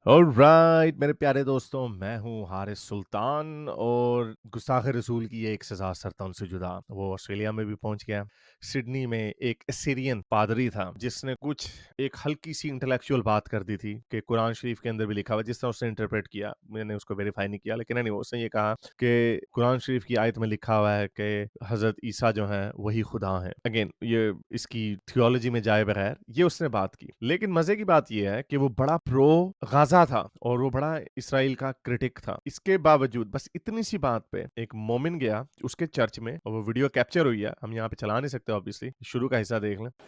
Alright मेरे प्यारे दोस्तों, मैं हूँ हारिस सुल्तान और गुस्ताख रसूल की ये एक सजा सरतान से जुदा वो ऑस्ट्रेलिया में भी पहुंच गया। सिडनी में एक सीरियन पादरी था जिसने कुछ एक हल्की सी इंटेलेक्चुअल बात कर दी थी कि कुरान शरीफ के अंदर भी लिखा हुआ है, जिस तरह उसने इंटरप्रेट किया। मैंने उसको वेरीफाई नहीं किया, लेकिन नहीं, उसने ये कहा कि कुरान शरीफ की आयत में लिखा हुआ है कि हजरत ईसा जो है वही खुदा है। अगेन ये इसकी थियोलॉजी में जाए बगैर ये उसने बात की, लेकिन मजे की बात ये है कि वो बड़ा प्रो गाजा था और वो बड़ा इसराइल का क्रिटिक था। इसके बावजूद बस इतनी सी बात पे एक मोमिन गया उसके चर्च में, और वो वीडियो कैप्चर हुई है, हम यहाँ पे चला नहीं सकते ऑब्वियसली। शुरू का हिस्सा देख लें।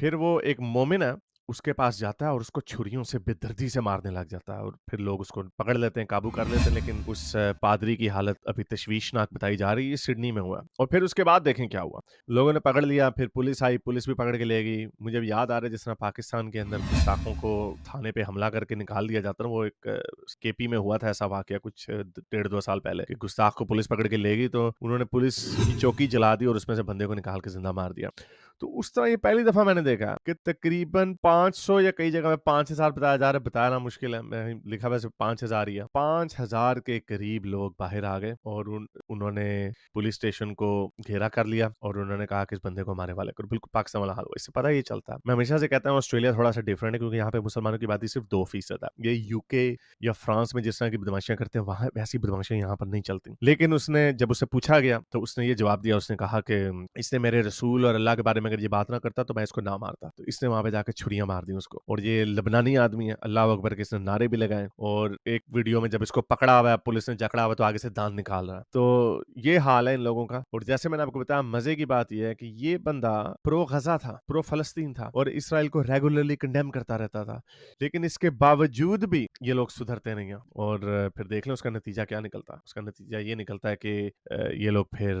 फिर वो एक मोमिन है, उसके पास जाता है और उसको छुरियों से बेदर्दी से मारने लग जाता है, और फिर लोग उसको पकड़ लेते हैं, काबू कर लेते हैं। लेकिन उस पादरी की हालत अभी तशवीशनाक बताई जा रही है। सिडनी में हुआ, और फिर उसके बाद देखें क्या हुआ। लोगों ने पकड़ लिया, फिर पुलिस आई, पुलिस भी पकड़ के ले गई। मुझे भी याद आ रहा है जिस तरह पाकिस्तान के अंदर गुस्ताखों को थाने पे हमला करके निकाल दिया जाता है। वो एक केपी में हुआ था ऐसा वाकया कुछ 1.5-2 साल पहले कि गुस्ताख को पुलिस पकड़ के ले गई, तो उन्होंने पुलिस की चौकी जला दी और उसमें से बंदे को निकाल के जिंदा मार दिया। तो उस तरह ये पहली दफा मैंने देखा कि तकरीबन 500 या कई जगह पे 5,000 बताया जा रहा है। बताना मुश्किल है, मैं लिखा वैसे 5,000 ही है। 5,000 के करीब लोग बाहर आ गए और उन्होंने पुलिस स्टेशन को घेरा कर लिया और उन्होंने कहा कि इस बंदे को मारने वाले करो। बिल्कुल पाकिस्तान वाला हाल हुआ। इससे पता ही चलता है। मैं हमेशा से कहता हूँ ऑस्ट्रेलिया थोड़ा सा डिफरेंट है, क्योंकि यहाँ पे मुसलमानों की आबादी सिर्फ 2% है। ये यूके या फ्रांस में जिस तरह की बदमाशियां करते हैं, वहां वैसी बदमाशियां यहाँ पर नहीं चलती। लेकिन उसने जब उससे पूछा गया तो उसने ये जवाब दिया। उसने कहा कि इसने मेरे रसूल और अल्लाह के बारे में अगर ये बात ना करता तो मैं इसको ना मारता। तो इसने वहां पे जाकर छुरियां मार दी उसको, और ये लबनानी आदमी है। अल्लाह अकबर के इसने नारे भी लगाए, और एक वीडियो में जब इसको पकड़ा हुआ है, पुलिस ने जकड़ा हुआ, तो आगे से दांत निकाल रहा है। तो ये हाल है इन लोगों का। और जैसे मैंने आपको बताया, मजे की बात यह है कि ये बंदा प्रो गजा था, प्रो फलस्तीन था, और इसराइल को रेगुलरली कंडेम करता रहता था। लेकिन इसके बावजूद भी ये लोग सुधरते नहीं हैं। और फिर देख लें उसका नतीजा क्या निकलता है। उसका नतीजा ये निकलता है कि ये लोग फिर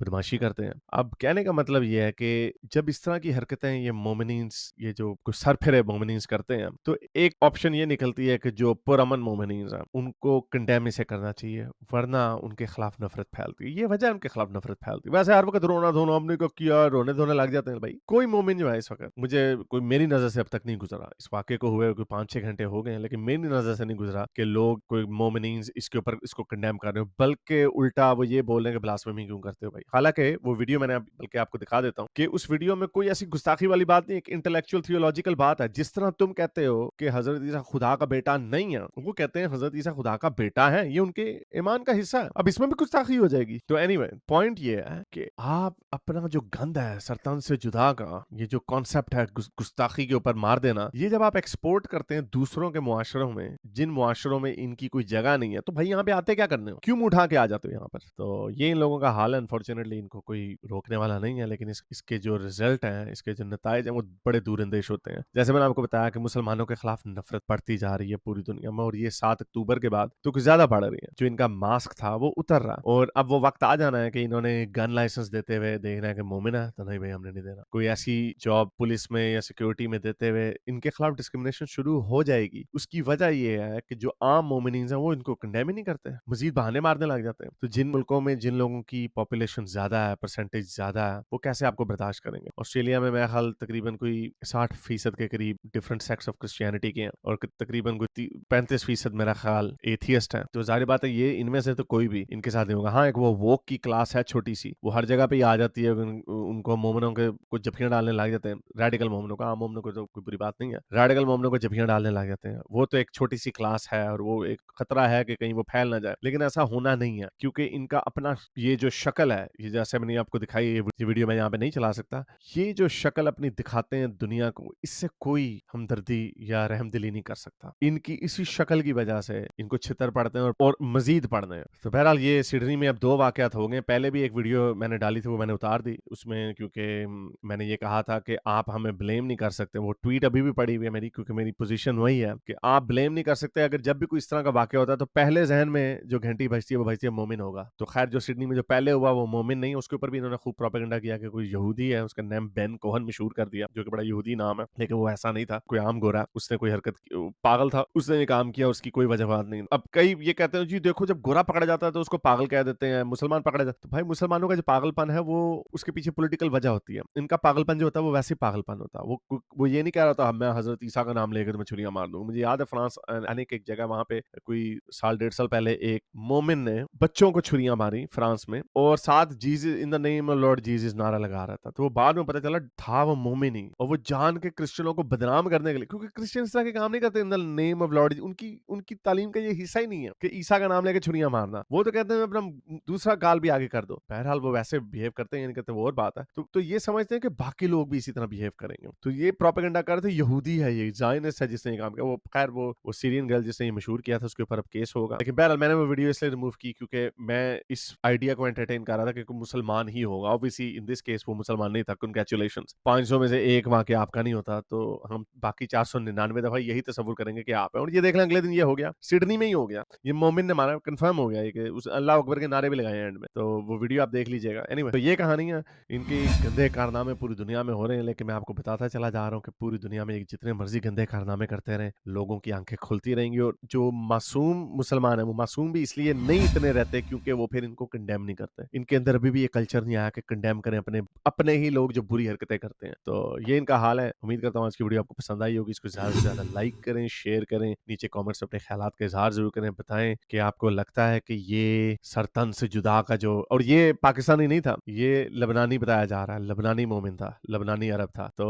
बदमाशी करते हैं। अब कहने का मतलब ये है कि जब इस तरह की हरकतें ये मोमिनीन्स, ये जो कुछ सरफिरे मोमिनीन्स करते हैं, तो एक ऑप्शन ये निकलती है कि जो पुरअमन मोमिनीन्स हैं उनको कंडेम इसे करना चाहिए, वरना उनके खिलाफ नफरत फैलती है। ये वजह है उनके खिलाफ नफरत फैलती है। वैसे हर वक्त रोना धोना हमने को किया, रोने धोने लग जाते हैं। भाई कोई मोमिन जो है इस वक्त, मुझे कोई मेरी नजर से अब तक नहीं गुजरा, इस वाक्य को हुए कोई 5-6 घंटे हो गए हैं, लेकिन मेरी नजर से नहीं गुजरा कि लोग कोई मोमिनीन्स इसके ऊपर इसको कंडेम कर रहे हो। बल्कि उल्टा वो ये बोल रहे हैं कि ब्लास्फेमी क्यों करते हो भाई। हालांकि वो वीडियो मैंने बल्कि आपको दिखा देता हूँ कि उस वीडियो में कोई ऐसी गुस्ताखी वाली बात नहीं, एक इंटेलेक्चुअल थियोलॉजिकल बात है। जिस तरह तुम कहते हो कि हजरत ईसा खुदा का बेटा नहीं है, वो कहते हैं हजरत ईसा खुदा का बेटा है, ये उनके ईमान का हिस्सा है। अब इसमें भी गुस्ताखी हो जाएगी। तो एनीवे पॉइंट ये है कि आप अपना जो गंद है सरतन से जुदा का, ये जो कॉन्सेप्ट है गुस्ताखी के ऊपर मार देना, ये जब आप एक्सपोर्ट करते हैं दूसरों के मुआशरों में, जिन मुआशरों में इनकी कोई जगह नहीं है, तो भाई यहाँ पे आते क्या करने हो, क्यों मुंह उठा के आ जाते हो यहाँ पर। तो ये इन लोगों का हाल है। अनफॉर्चुनेटली इनको कोई रोकने वाला नहीं है, लेकिन इसके जो रिजल्ट हैं, इसके जो नताइज हैं, वो बड़े दूरंदेश होते हैं। जैसे मैंने आपको बताया कि मुसलमानों के खिलाफ नफरत बढ़ती जा रही है पूरी दुनिया में, और ये 7 अक्टूबर के बाद तो कुछ ज्यादा बढ़ रही है। जो इनका मास्क था वो उतर रहा है, और अब वो वक्त आ जाना है कि इन्होंने गन लाइसेंस देते हुए देखना है कि मोमिन है तो नहीं भाई हमने नहीं देना। कोई ऐसी जॉब पुलिस में या सिक्योरिटी में देते हुए इनके खिलाफ डिस्क्रिमिनेशन शुरू हो जाएगी। उसकी वजह ये है कि जो आम मोमिनीन है वो इनको कंडेम ही नहीं करते, मजीद बहाने मारने लग जाते हैं। तो जिन मुल्कों में जिन लोगों की पॉपुलेशन ज्यादा है, परसेंटेज ज्यादा है, वो कैसे आपको बर्दाश्त करेंगे। ऑस्ट्रेलिया में मेरा ख्याल तकरीबन कोई 60% के करीब डिफरेंट सेक्ट्स ऑफ क्रिश्चियनिटी के हैं, और तकरीबन कोई 35% मेरा ख्याल एथियस्ट है। तो जाहिर बात है ये इनमें से तो कोई भी इनके साथ नहीं होगा। हाँ, एक वो वोक की क्लास है छोटी सी, वो हर जगह पे ही आ जाती है। उनको मोमिनों के कुछ जफियां डालने लग जाते हैं, रेडिकल मोमिनों का। आम मोमिनों को तो कोई बुरी बात नहीं है, रेडिकल मोमिनों को जफियां डालने लग जाते हैं। वो तो एक छोटी सी क्लास है, और वो एक खतरा है कि कहीं वो फैल ना जाए। लेकिन ऐसा होना नहीं है, क्योंकि इनका अपना ये जो शक्ल है, ये जैसे मैंने आपको दिखाई, ये वीडियो मैं यहाँ पे नहीं चला सकता, ये जो शक्ल अपनी दिखाते हैं दुनिया को, इससे कोई हमदर्दी या रहमदिली नहीं कर सकता। इनकी इसी शक्ल की वजह से इनको छितर पड़ते हैं और मजीद पड़ने हैं। तो बहरहाल ये सिडनी में अब 2 वाकयात हो गए। पहले भी एक वीडियो मैंने डाली थी, वो मैंने उतार दी उसमें, क्योंकि मैंने ये कहा था कि आप हमें ब्लेम नहीं कर सकते। वो ट्वीट अभी भी पड़ी हुई है मेरी, क्योंकि मेरी पोजीशन वही है कि आप ब्लेम नहीं कर सकते। अगर जब भी कोई इस तरह का वाकया होता है तो पहले जहन में जो घंटी बजती है वो बजती है मोमिन होगा। तो खैर जो सिडनी में जो पहले हुआ वो मोमिन नहीं, उसके ऊपर भी इन्होंने खूब प्रोपेगेंडा किया कि कोई यहूदी है, उसका नाम बेन कोहन मशहूर कर दिया, जो कि बड़ा यहूदी नाम है। लेकिन वो ऐसा नहीं था, कोई आम गोरा, उसने कोई हरकत की, पागल था, उसने ये काम किया, उसकी कोई वजह नहीं। अब कई ये कहते हैं जी देखो जब गोरा पकड़ा जाता है तो उसको पागल कह देते हैं, मुसलमान पकड़ा जाता है, तो भाई मुसलमानों का जो पागलपन है वो उसके पीछे पॉलिटिकल वजह होती है। इनका पागलपन जो होता है वो वैसे ही पागलपन होता है। वो ये नहीं कह रहा था मैं हज़रत ईसा का नाम लेकर मैं छुरियाँ मार दूँगा। मुझे याद है फ्रांस यानी कि एक जगह वहाँ पे कोई साल डेढ़ साल पहले एक मोमिन ने बच्चों को छुरियाँ मारी फ्रांस में और साथ Jesus in the name of Lord Jesus नारा लगा रहा था। तो वो बाद में पता चला था वो मोमिन ही, और वो जान के क्रिश्चियनों को बदनाम करने के लिए, क्योंकि क्रिश्चियन इस तरह के काम नहीं करते in the name of Lord, उनकी उनकी तालीम का ये हिस्सा ही नहीं है कि ईसा का नाम लेके छुरियाँ मारना। वो तो कहते हैं अपना दूसरा गाल भी आगे कर दो। बहरहाल वो वैसे बिहेव करते हैं या नहीं करते वो और बात है। तो ये समझते हैं कि बाकी लोग भी इसी तरह बिहेव करेंगे। तो ये प्रोपेगेंडा कर रहे थे यहूदी है, ये ज़ायनिस्ट है जिसने ये काम किया। वो खैर वो सीरियन गर्ल जिसने ये मशहूर किया था उसके ऊपर अब केस होगा। लेकिन बहरहाल मैंने वो वीडियो इसलिए रिमूव की क्योंकि मैं इस आइडिया को एंटरटेन कर रहा था कि कोई मुसलमान ही होगा। ऑब्वियसली इन दिस केस वो मुसलमान नहीं था। कांग्रेचुलेशंस, 500 में से एक वाक़या आपका नहीं होता तो हम बाकी 499 दफा यही तसव्वुर करेंगे कि आप हैं। और ये देख लें अगले दिन ये हो गया, सिडनी में ही हो गया। ये मोमिन ने मारा, कंफर्म हो गया ये कि उस अल्लाह अकबर के नारे भी लगाए एंड में। तो वो वीडियो आप देख लीजिएगा। एनीवे तो ये कहानी है, इनकी गंदे कारनामे पूरी दुनिया में हो रहे हैं, लेकिन मैं आपको बताता चला जा रहा हूँ कि पूरी दुनिया में जितने मर्जी गंदे कारनामे करते रहें, लोगों की आंखें खुलती रहेंगी। और जो मासूम मुसलमान है वो मासूम भी इसलिए नहीं इतने रहते क्योंकि वो फिर इनको कंडेम नहीं करते। इनके अंदर अभी भी ये कल्चर नहीं आया कि कंडेम करें अपने ही लोग जो बुरी हरकतें करते हैं। तो ये इनका हाल है। उम्मीद करता हूँ आज की वीडियो आपको पसंद आई होगी। इसको ज्यादा से ज्यादा लाइक करें, शेयर करें, नीचे कमेंट्स अपने ख्यालात का इजहार जरूर करें। बताएं कि आपको लगता है कि ये सरतन से जुदा का जो, और ये पाकिस्तानी नहीं था, ये लबनानी बताया जा रहा है, लबनानी मोमिन था, लबनानी अरब था। तो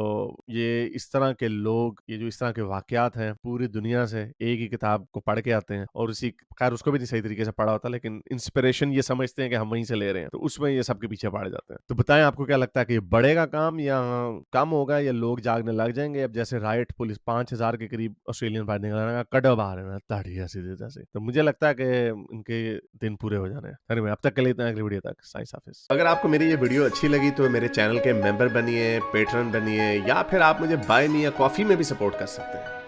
ये इस तरह के लोग, ये जो इस तरह के वाकयात हैं पूरी दुनिया से एक ही किताब को पढ़ के आते हैं और उसी, खैर उसको भी नहीं सही तरीके से पढ़ा होता, लेकिन इंस्पिरेशन ये समझते हैं कि हम वहीं से ले रहे हैं, तो उसमें ये सबके पीछे पड़ जाते हैं। तो बताएं आपको क्या लगता है कि ये बढ़ेगा काम या कम होगा, या लोग जागने लग जाएंगे? अब जैसे राइट पुलिस 5000 के करीब ऑस्ट्रेलियन बाहर निकलना कड़ब आ रहे हैं ताड़िया सीधे जैसे, तो मुझे लगता है कि इनके दिन पूरे हो जाने हैं। Anyway, अब तक के लिए इतना, अगली वीडियो तक साइंस हाफिज। अगर आपको मेरी ये वीडियो अच्छी लगी तो मेरे चैनल के मेंबर बनिए, पेट्रन बनिए, या फिर आप मुझे बाय मी या कॉफी में भी सपोर्ट कर सकते हैं।